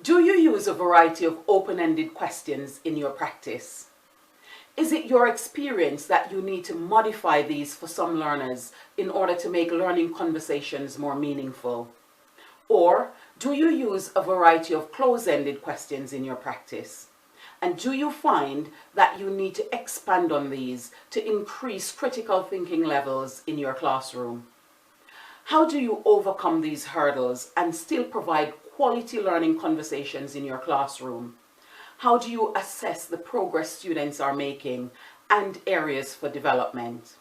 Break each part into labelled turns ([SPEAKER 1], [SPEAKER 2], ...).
[SPEAKER 1] Do you use a variety of open-ended questions in your practice? Is it your experience that you need to modify these for some learners in order to make learning conversations more meaningful? Or do you use a variety of close-ended questions in your practice? And do you find that you need to expand on these to increase critical thinking levels in your classroom? How do you overcome these hurdles and still provide quality learning conversations in your classroom? How do you assess the progress students are making and areas for development?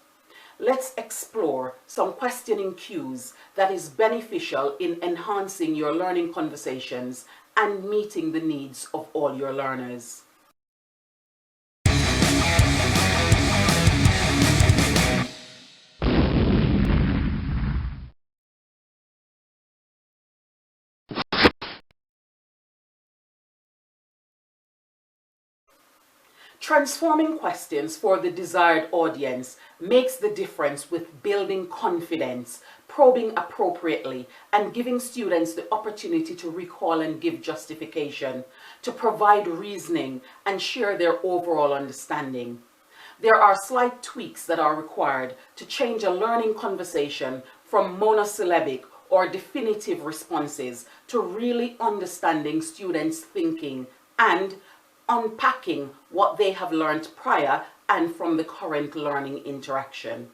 [SPEAKER 1] Let's explore some questioning cues that is beneficial in enhancing your learning conversations and meeting the needs of all your learners. Transforming questions for the desired audience makes the difference with building confidence, probing appropriately, and giving students the opportunity to recall and give justification, to provide reasoning and share their overall understanding. There are slight tweaks that are required to change a learning conversation from monosyllabic or definitive responses to really understanding students' thinking and unpacking what they have learned prior and from the current learning interaction.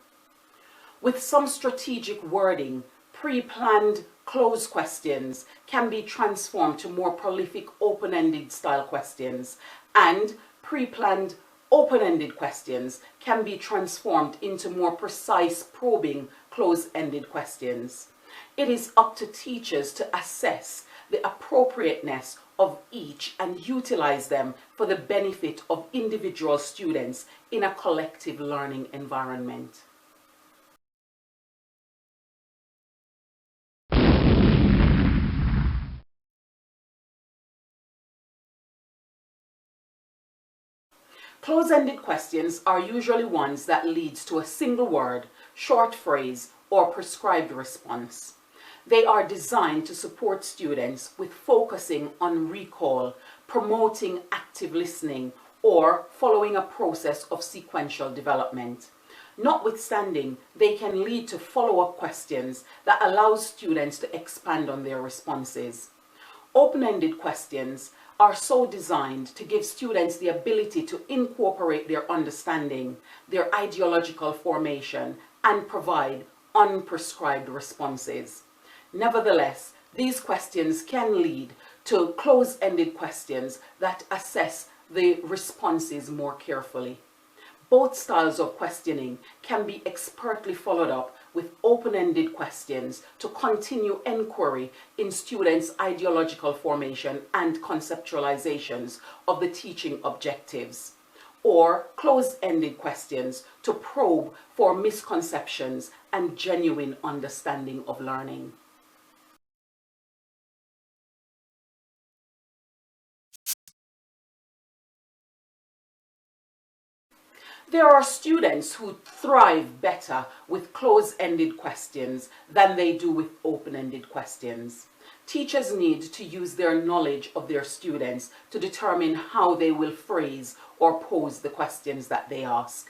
[SPEAKER 1] With some strategic wording, pre-planned closed questions can be transformed to more prolific open-ended style questions, and pre-planned open-ended questions can be transformed into more precise probing closed-ended questions. It is up to teachers to assess the appropriateness of each and utilize them for the benefit of individual students in a collective learning environment. Close-ended questions are usually ones that leads to a single word, short phrase, or prescribed response. They are designed to support students with focusing on recall, promoting active listening, or following a process of sequential development. Notwithstanding, they can lead to follow-up questions that allow students to expand on their responses. Open-ended questions are so designed to give students the ability to incorporate their understanding, their ideological formation, and provide unprescribed responses. Nevertheless, these questions can lead to close-ended questions that assess the responses more carefully. Both styles of questioning can be expertly followed up with open-ended questions to continue inquiry in students' ideological formation and conceptualizations of the teaching objectives, or closed-ended questions to probe for misconceptions and genuine understanding of learning. There are students who thrive better with closed-ended questions than they do with open-ended questions. Teachers need to use their knowledge of their students to determine how they will phrase or pose the questions that they ask.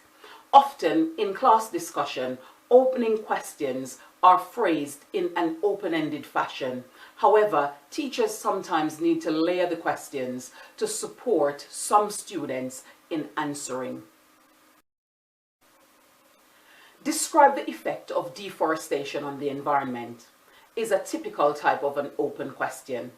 [SPEAKER 1] Often in class discussion, opening questions are phrased in an open-ended fashion. However, teachers sometimes need to layer the questions to support some students in answering. Describe the effect of deforestation on the environment is a typical type of an open question,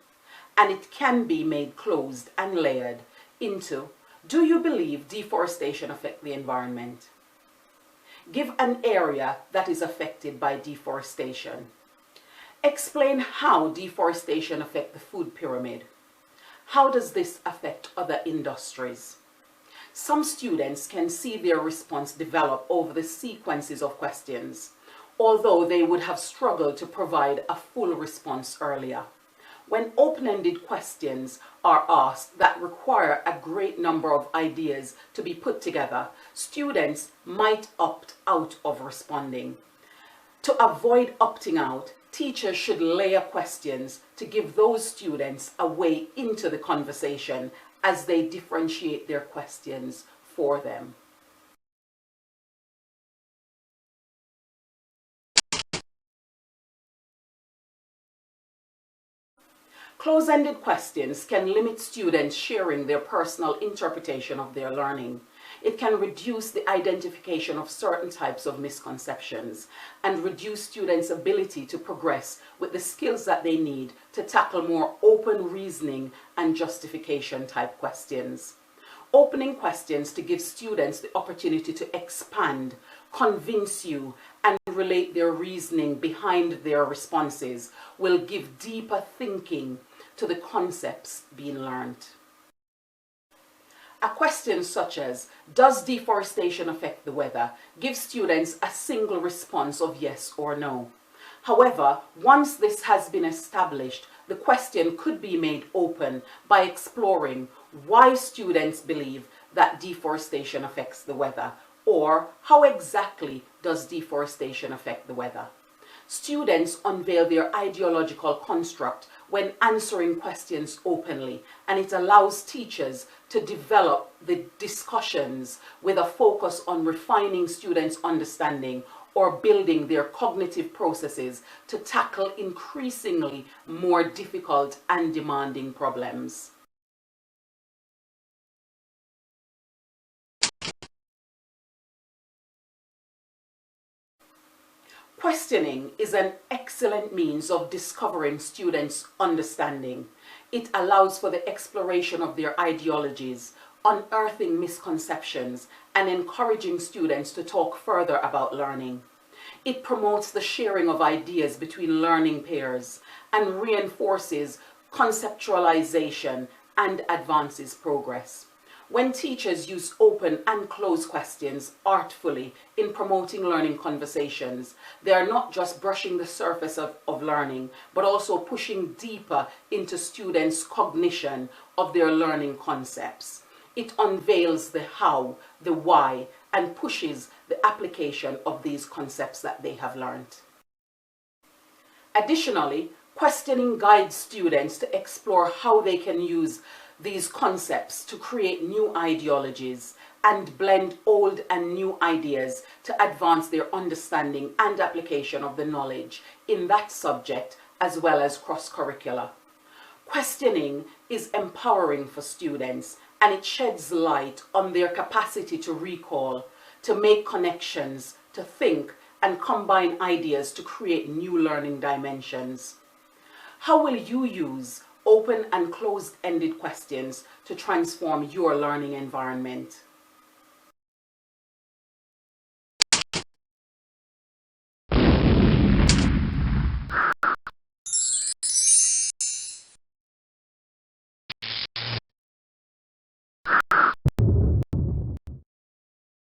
[SPEAKER 1] and it can be made closed and layered into, do you believe deforestation affects the environment? Give an area that is affected by deforestation. Explain how deforestation affects the food pyramid. How does this affect other industries? Some students can see their response develop over the sequences of questions, although they would have struggled to provide a full response earlier. When open-ended questions are asked that require a great number of ideas to be put together, students might opt out of responding. To avoid opting out, Teachers should layer questions to give those students a way into the conversation as they differentiate their questions for them. Close-ended questions can limit students sharing their personal interpretation of their learning. It can reduce the identification of certain types of misconceptions and reduce students' ability to progress with the skills that they need to tackle more open reasoning and justification type questions. Opening questions to give students the opportunity to expand, convince you, and relate their reasoning behind their responses will give deeper thinking to the concepts being learned. A question such as, does deforestation affect the weather, gives students a single response of yes or no. However, once this has been established, the question could be made open by exploring why students believe that deforestation affects the weather, or how exactly does deforestation affect the weather. Students unveil their ideological construct when answering questions openly, and it allows teachers to develop the discussions with a focus on refining students' understanding or building their cognitive processes to tackle increasingly more difficult and demanding problems. Questioning is an excellent means of discovering students' understanding. It allows for the exploration of their ideologies, unearthing misconceptions, and encouraging students to talk further about learning. It promotes the sharing of ideas between learning peers and reinforces conceptualization and advances progress. When teachers use open and closed questions artfully in promoting learning conversations, they are not just brushing the surface of learning, but also pushing deeper into students' cognition of their learning concepts. It unveils the how, the why, and pushes the application of these concepts that they have learned. Additionally, questioning guides students to explore how they can use these concepts to create new ideologies and blend old and new ideas to advance their understanding and application of the knowledge in that subject as well as cross-curricular. Questioning is empowering for students, and it sheds light on their capacity to recall, to make connections, to think and combine ideas to create new learning dimensions. How will you use open and closed-ended questions to transform your learning environment?